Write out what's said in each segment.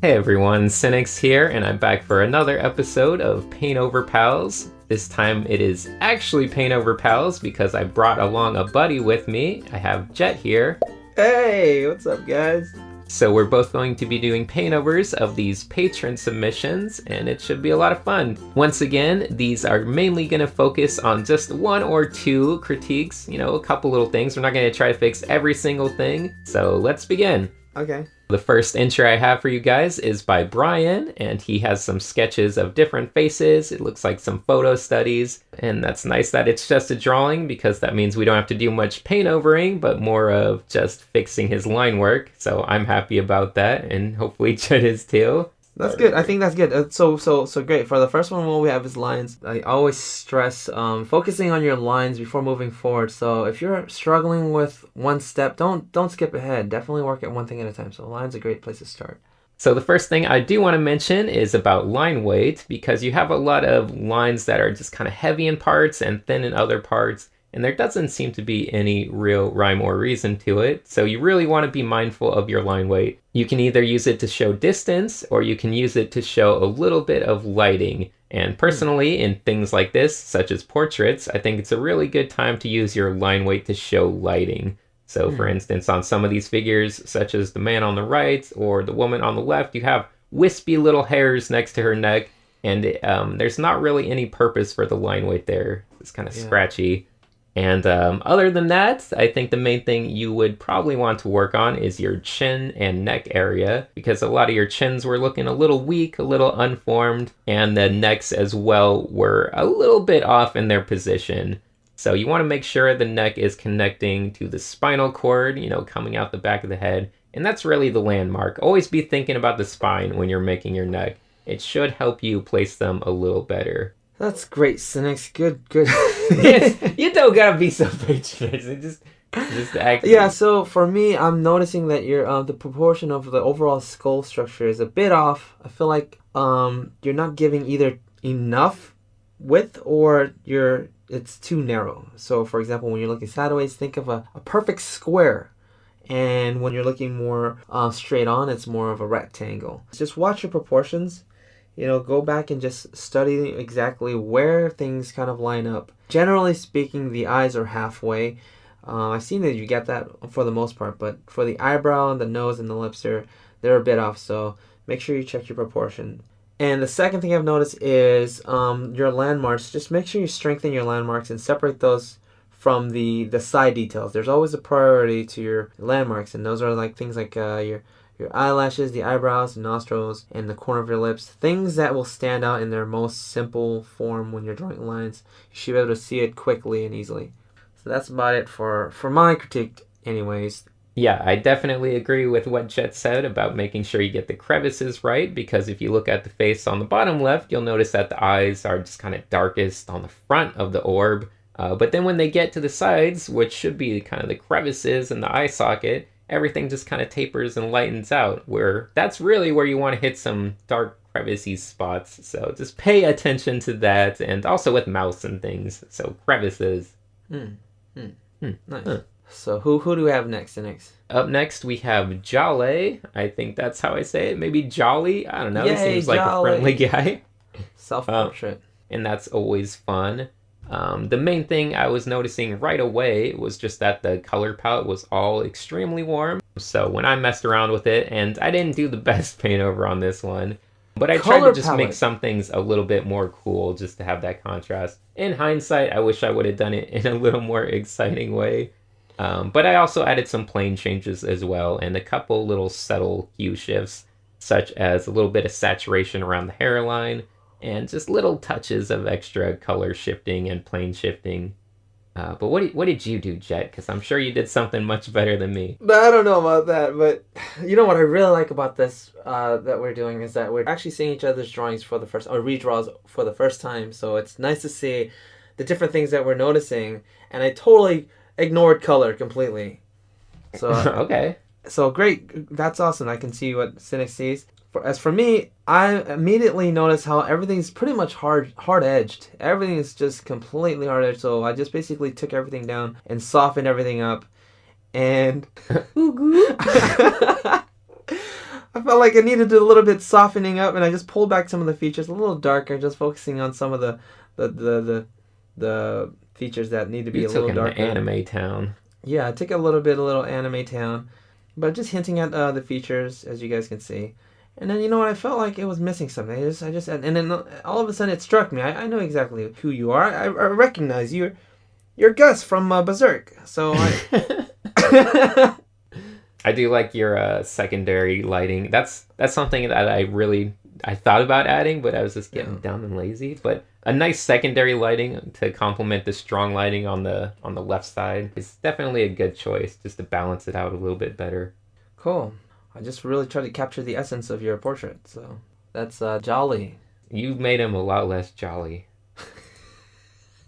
Hey everyone, Cynics here, and I'm back for another episode of Paint Over Pals. This time it is actually Paint Over Pals because I brought along a buddy with me. I have Jet here. Hey, what's up guys? So we're both going to be doing paintovers of these patron submissions, and it should be a lot of fun. Once again, these are mainly going to focus on just one or two critiques, a couple little things. We're not going to try to fix every single thing, so let's begin. Okay. The first entry I have for you guys is by Brian, and he has some sketches of different faces. It looks like some photo studies, and that's nice that it's just a drawing because that means we don't have to do much paint overing, but more of just fixing his line work. So I'm happy about that, and hopefully Chet is too. That's good. I think that's good. So great. For the first one, what we have is lines. I always stress focusing on your lines before moving forward. So if you're struggling with one step, don't skip ahead. Definitely work at one thing at a time. So lines are a great place to start. So the first thing I do want to mention is about line weight, because you have a lot of lines that are just kind of heavy in parts and thin in other parts, and there doesn't seem to be any real rhyme or reason to it. So you really want to be mindful of your line weight. You can either use it to show distance, or you can use it to show a little bit of lighting. And personally, in things like this, such as portraits, I think it's a really good time to use your line weight to show lighting. So for instance, on some of these figures, such as the man on the right or the woman on the left, you have wispy little hairs next to her neck, and there's not really any purpose for the line weight there. It's kind of scratchy. And other than that, I think the main thing you would probably want to work on is your chin and neck area, because a lot of your chins were looking a little weak, a little unformed, and the necks as well were a little bit off in their position. So you want to make sure the neck is connecting to the spinal cord, coming out the back of the head. And that's really the landmark. Always be thinking about the spine when you're making your neck. It should help you place them a little better. That's great, Cynics. Good. Yes, you don't gotta be so patronizing. Just act. Yeah. So for me, I'm noticing that your the proportion of the overall skull structure is a bit off. I feel like you're not giving either enough width or it's too narrow. So for example, when you're looking sideways, think of a perfect square. And when you're looking more straight on, it's more of a rectangle. Just watch your proportions. Go back and just study exactly where things kind of line up. Generally speaking, the eyes are halfway. I've seen that you get that for the most part, but for the eyebrow and the nose and the lips, they're a bit off. So make sure you check your proportion. And the second thing I've noticed is your landmarks. Just make sure you strengthen your landmarks and separate those from the side details. There's always a priority to your landmarks, and those are like things like your eyelashes, the eyebrows, the nostrils, and the corner of your lips. Things that will stand out in their most simple form when you're drawing lines. You should be able to see it quickly and easily. So that's about it for my critique anyways. Yeah, I definitely agree with what Jet said about making sure you get the crevices right, because if you look at the face on the bottom left, you'll notice that the eyes are just kind of darkest on the front of the orb. But then when they get to the sides, which should be kind of the crevices in the eye socket, everything just kind of tapers and lightens out, where that's really where you want to hit some dark crevicey spots. So just pay attention to that, and also with mouse and things. So crevices. Nice. So who do we have next? Up next we have Jolly. I think that's how I say it. Maybe Jolly. I don't know. Yay, he seems like a friendly guy. Self-portrait. And that's always fun. The main thing I was noticing right away was just that the color palette was all extremely warm. So when I messed around with it, and I didn't do the best paint over on this one, but I tried to just make some things a little bit more cool just to have that contrast. In hindsight, I wish I would have done it in a little more exciting way. But I also added some plane changes as well, and a couple little subtle hue shifts, such as a little bit of saturation around the hairline, and just little touches of extra color shifting and plane shifting. But what did you do, Jet? Because I'm sure you did something much better than me. I don't know about that, but you know what I really like about this that we're doing is that we're actually seeing each other's drawings for the first, or redraws for the first time. So it's nice to see the different things that we're noticing, and I totally ignored color completely. So okay. So great, that's awesome. I can see what Cynic sees. As for me, I immediately noticed how everything's pretty much hard-edged. Everything is just completely hard-edged, so I just basically took everything down and softened everything up. And I felt like it needed a little bit softening up, and I just pulled back some of the features a little darker, just focusing on some of the features that need to be You a took little him to darker. Anime Town. Yeah, I took a little Anime Town, but just hinting at the features, as you guys can see. And then, you know what, I felt like it was missing something. And then all of a sudden it struck me. I know exactly who you are. I recognize you. You're Gus from Berserk. So I... I do like your secondary lighting. That's something that I thought about adding, but I was just getting dumb and lazy. But a nice secondary lighting to complement the strong lighting on the left side is definitely a good choice, just to balance it out a little bit better. Cool. I just really tried to capture the essence of your portrait. So that's jolly. You made him a lot less jolly.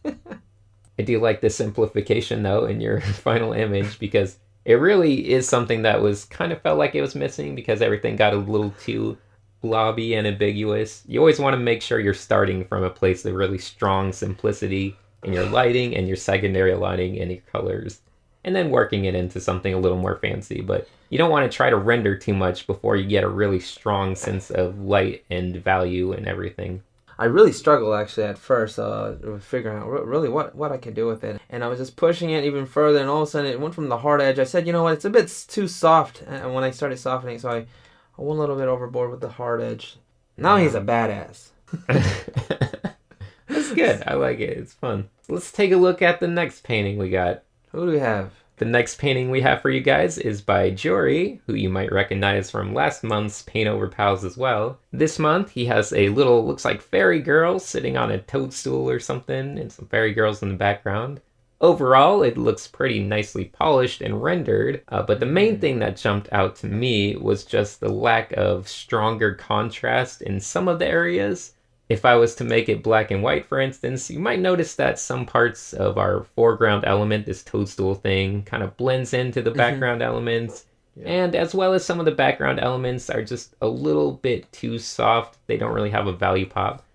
I do like the simplification though in your final image, because it really is something that was kind of felt like it was missing, because everything got a little too blobby and ambiguous. You always want to make sure you're starting from a place of really strong simplicity in your lighting and your secondary lighting and your colors, and then working it into something a little more fancy. But you don't want to try to render too much before you get a really strong sense of light and value and everything. I really struggled actually at first figuring out really what I could do with it. And I was just pushing it even further, and all of a sudden it went from the hard edge. I said, you know what, it's a bit too soft. And when I started softening, so I went a little bit overboard with the hard edge. Now he's a badass. That's good. I like it. It's fun. Let's take a look at the next painting we got. Who do we have? The next painting we have for you guys is by Jory, who you might recognize from last month's Paintover PALS as well. This month, he has a little, looks like fairy girl sitting on a toadstool or something, and some fairy girls in the background. Overall, it looks pretty nicely polished and rendered, but the main thing that jumped out to me was just the lack of stronger contrast in some of the areas. If I was to make it black and white, for instance, you might notice that some parts of our foreground element, this toadstool thing, kind of blends into the background elements. Yeah. And as well as some of the background elements are just a little bit too soft. They don't really have a value pop.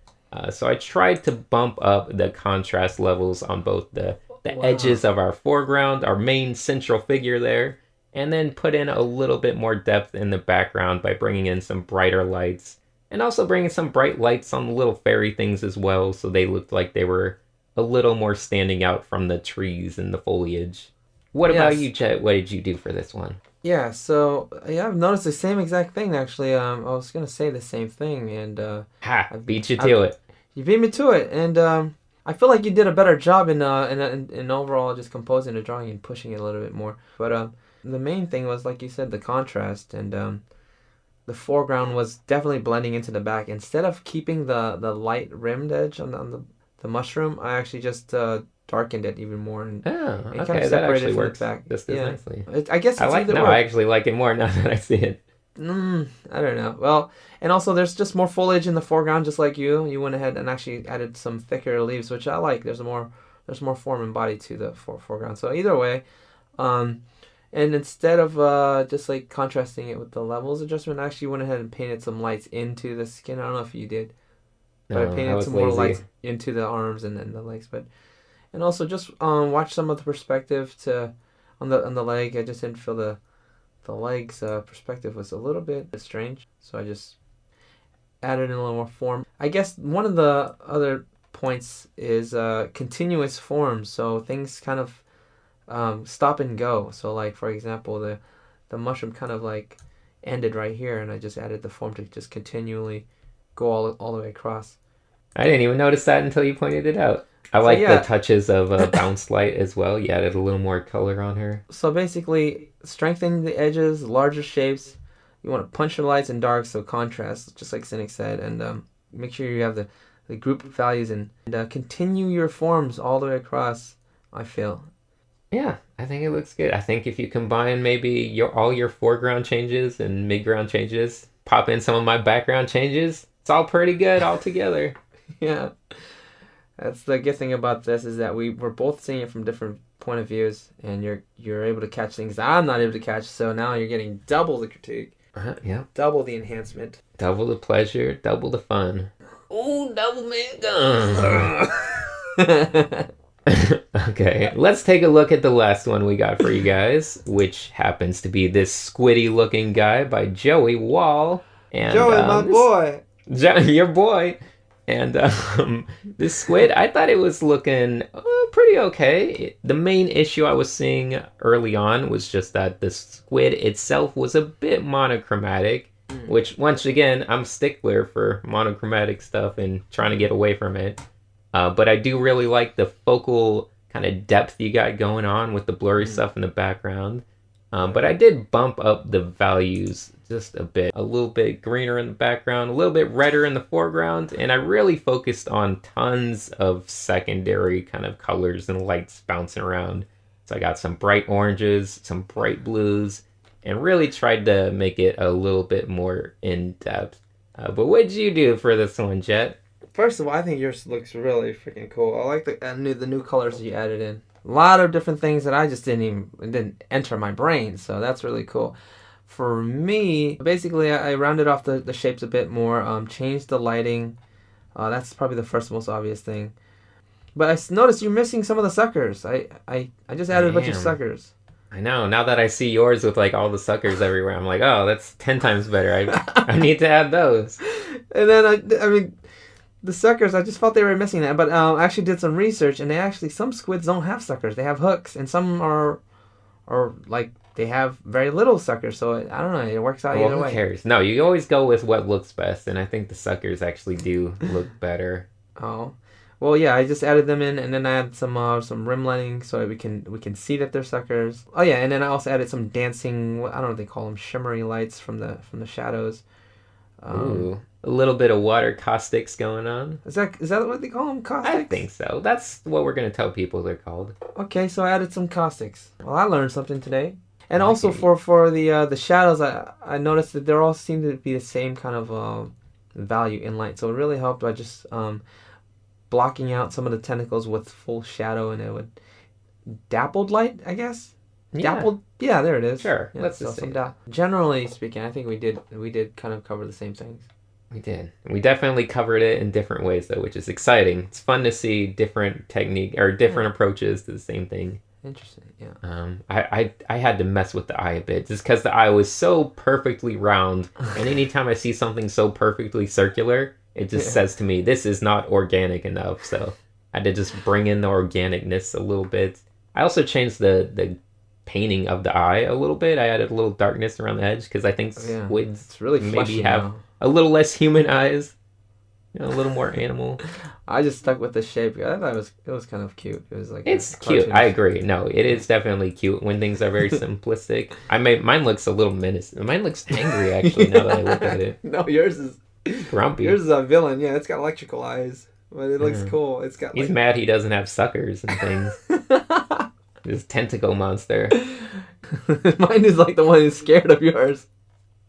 So I tried to bump up the contrast levels on both the edges of our foreground, our main central figure there, and then put in a little bit more depth in the background by bringing in some brighter lights. And also bringing some bright lights on the little fairy things as well, so they looked like they were a little more standing out from the trees and the foliage. What about you, Jet? What did you do for this one? Yeah, so I've noticed the same exact thing, actually. I was going to say the same thing, and... I beat you to it. You beat me to it, and I feel like you did a better job in overall just composing the drawing and pushing it a little bit more. But the main thing was, like you said, the contrast, and... the foreground was definitely blending into the back. Instead of keeping the light rimmed edge on the mushroom, I actually just darkened it even more. And it kind of that actually works back just as nicely. I guess it's I actually like it more now that I see it. I don't know. Well, and also there's just more foliage in the foreground, just like you. You went ahead and actually added some thicker leaves, which I like. There's more form and body to the foreground. So either way, and instead of just like contrasting it with the levels adjustment, I actually went ahead and painted some lights into the skin. I don't know if you did, but I painted some more lights into the arms and then the legs. And also just watch some of the perspective on the leg. I just didn't feel the legs perspective was a little bit strange, so I just added in a little more form. I guess one of the other points is continuous forms, so things kind of stop and go. So like, for example, the mushroom kind of like ended right here, and I just added the form to just continually go all the way across. I didn't even notice that until you pointed it out. I like the touches of bounce light as well. You added a little more color on her. So basically, strengthen the edges, larger shapes. You want to punch the lights and darks, so contrast, just like Cynic said, and make sure you have the group values and continue your forms all the way across, I feel. Yeah, I think it looks good. I think if you combine maybe all your foreground changes and midground changes, pop in some of my background changes, it's all pretty good all together. Yeah. That's the good thing about this, is that we're both seeing it from different point of views, and you're able to catch things that I'm not able to catch, so now you're getting double the critique. Yeah. Double the enhancement. Double the pleasure, double the fun. Ooh, double man gun. Okay, let's take a look at the last one we got for you guys, which happens to be this squiddy looking guy by Joey Wall. And Joey, my boy. your boy. And this squid, I thought it was looking pretty okay. The main issue I was seeing early on was just that the squid itself was a bit monochromatic, which, once again, I'm a stickler for monochromatic stuff and trying to get away from it. But I do really like the focal kind of depth you got going on with the blurry stuff in the background. But I did bump up the values just a bit. A little bit greener in the background, a little bit redder in the foreground, and I really focused on tons of secondary kind of colors and lights bouncing around. So I got some bright oranges, some bright blues, and really tried to make it a little bit more in-depth. But what did you do for this one, Jet? First of all, I think yours looks really freaking cool. I like the new colors you added in. A lot of different things that I just didn't enter my brain, so that's really cool. For me, basically, I rounded off the shapes a bit more, changed the lighting. That's probably the first most obvious thing. But I noticed you're missing some of the suckers. I just added a bunch of suckers. I know. Now that I see yours with like all the suckers everywhere, I'm like, oh, that's 10 times better. I need to add those. And then I mean, the suckers, I just felt they were missing that. But I actually did some research, and some squids don't have suckers. They have hooks, and some are like they have very little suckers. So I don't know. It works out either way. Who cares? No, you always go with what looks best, and I think the suckers actually do look better. Oh. Well, yeah, I just added them in, and then I added some rim lighting so we can see that they're suckers. Oh yeah, and then I also added some dancing, I don't know what they call them, shimmery lights from the shadows. Ooh, a little bit of water caustics going on. Is that what they call them, caustics? I think so. That's what we're gonna tell people they're called. Okay, so I added some caustics. Well, I learned something today. And also for the shadows, I noticed that they all seem to be the same kind of value in light. So it really helped by just blocking out some of the tentacles with full shadow, and it would dappled light, I guess. Yeah. Dappled, yeah, there it is. Sure, yeah, let's just say generally speaking, I think we did kind of cover the same things. We did. We definitely covered it in different ways though, which is exciting. It's fun to see different technique or different approaches to the same thing. Interesting, yeah. I had to mess with the eye a bit just because the eye was so perfectly round, and anytime I see something so perfectly circular, it just says to me, this is not organic enough. So I had to just bring in the organicness a little bit. I also changed the painting of the eye a little bit. I added a little darkness around the edge because I think squids it's really maybe have a little less human eyes, a little more animal. I just stuck with the shape. I thought it was kind of cute. It was like it's cute. I agree. No, it is definitely cute when things are very simplistic. Mine looks a little menacing. Mine looks angry actually. Now that I look at it. No, yours is grumpy. Yours is a villain. Yeah, it's got electrical eyes, but it looks cool. It's got. He's mad he doesn't have suckers and things. This tentacle monster. Mine is like the one who's scared of yours.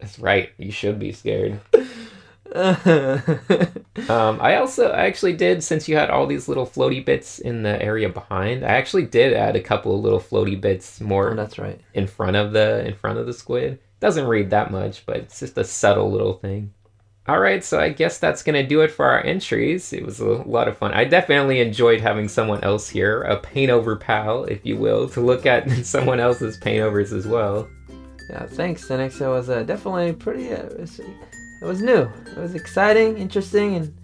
That's right. You should be scared. I actually did, since you had all these little floaty bits in the area behind, I actually did add a couple of little floaty bits more. Oh, that's right. In front of the squid. Doesn't read that much, but it's just a subtle little thing. Alright, so I guess that's going to do it for our entries. It was a lot of fun. I definitely enjoyed having someone else here, a paint-over pal, if you will, to look at someone else's paint-overs as well. Yeah, thanks. The next show was definitely pretty... it was new. It was exciting, interesting,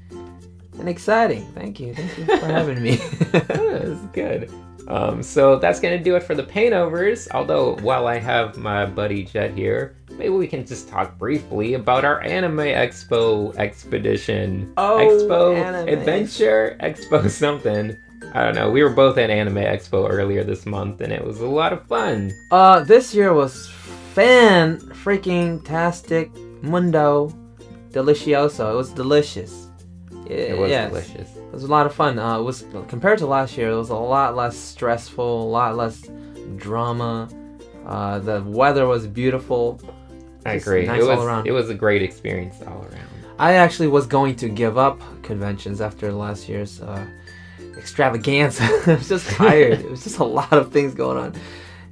and exciting. Thank you for having me. That was good. So that's going to do it for the paint-overs. Although, while I have my buddy Jet here, maybe we can just talk briefly about our Anime Expo expedition. Oh, Expo anime. Adventure? Expo something. I don't know. We were both at Anime Expo earlier this month, and it was a lot of fun. This year was freaking-tastic mundo delicioso. It was delicious. It was delicious. It was a lot of fun. It was, compared to last year, it was a lot less stressful, a lot less drama. The weather was beautiful. I agree. Nice all around. It was a great experience all around. I actually was going to give up conventions after last year's extravaganza. I was just tired. It was just a lot of things going on.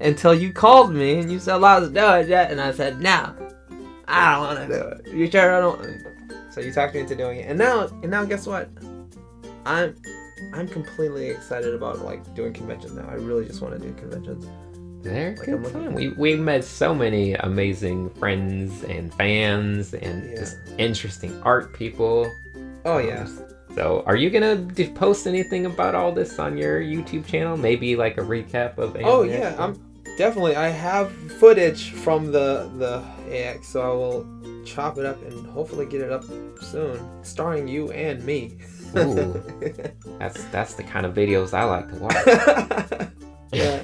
Until you called me and you said, let's do it, Jet. And I said, no, I don't want to do it. You sure I don't? So you talked me into doing it. And now guess what? I'm I'm completely excited about like doing conventions now. I really just want to do conventions. They're Like, good time. We met so many amazing friends and fans and just interesting art people. Oh yeah. So, are you gonna post anything about all this on your YouTube channel? Maybe like a recap of Anime Oh yeah, Expo? I'm definitely. I have footage from the AX, so I will chop it up and hopefully get it up soon, starring you and me. Ooh, that's the kind of videos I like to watch. Yeah.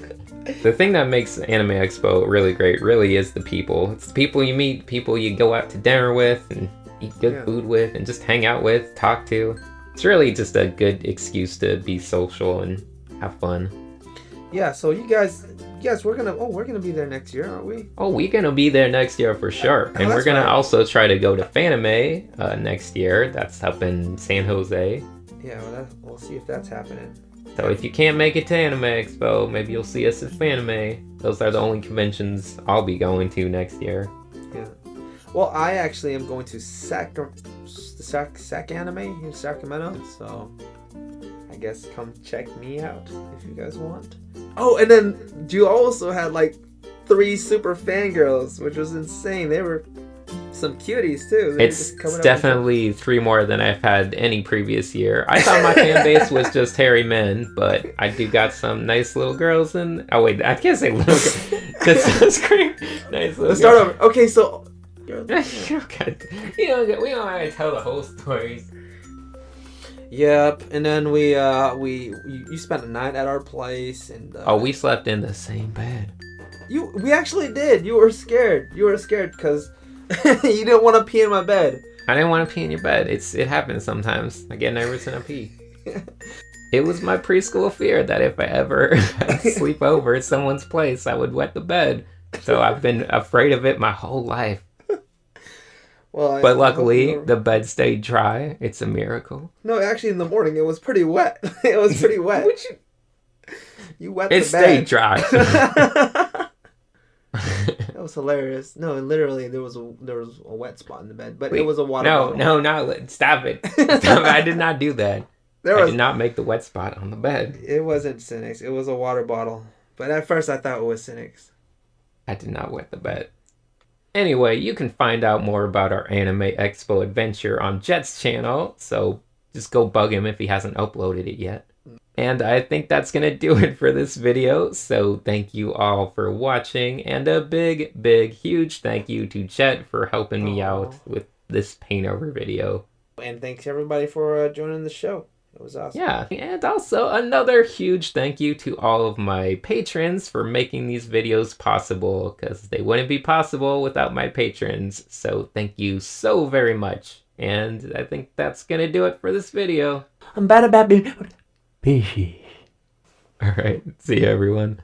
The thing that makes Anime Expo really great really is the people. It's the people you meet, people you go out to dinner with and eat good food with and just hang out with, talk to. It's really just a good excuse to be social and have fun. Yeah, so you guys, we're gonna be there next year, aren't we? Oh, we're gonna be there next year for sure. And we're gonna also try to go to Fanime next year. That's up in San Jose. Yeah, well, we'll see if that's happening. So if you can't make it to Anime Expo, maybe you'll see us at Fanime. Those are the only conventions I'll be going to next year. Yeah. Well, I actually am going to Sac Anime in Sacramento, so I guess come check me out if you guys want. Oh, and then you also had like 3 super fangirls, which was insane. They were some cuties too. It's definitely 3 more than I've had any previous year. I thought my fan base was just hairy men, but I do got some nice little girls and oh wait, I can't say little girls. That's great. Nice little. Let's start over. Okay, so okay. We don't have to tell the whole stories. Yep, and then you spent a night at our place and we slept in the same bed. We actually did. You were scared. You were scared because you didn't want to pee in my bed. I didn't want to pee in your bed. It happens sometimes. I get nervous and I pee. It was my preschool fear that if I ever sleep over at someone's place, I would wet the bed. So I've been afraid of it my whole life. Well, but luckily, the bed stayed dry. It's a miracle. No, actually, in the morning, it was pretty wet. It was pretty wet. You wet the bed. It stayed dry. That was hilarious. No, literally, there was a wet spot in the bed, but it was a water bottle. No, stop it. Stop it. I did not do that. I did not make the wet spot on the bed. It wasn't Cynics. It was a water bottle. But at first, I thought it was Cynics. I did not wet the bed. Anyway, you can find out more about our Anime Expo adventure on Jet's channel, so just go bug him if he hasn't uploaded it yet. And I think that's going to do it for this video, so thank you all for watching, and a big, big, huge thank you to Jet for helping me out with this Paintover video. And thanks everybody for joining the show. It was awesome. Yeah, and also another huge thank you to all of my patrons for making these videos possible, because they wouldn't be possible without my patrons. So thank you so very much. And I think that's going to do it for this video. I'm bad at being Alright, see you everyone.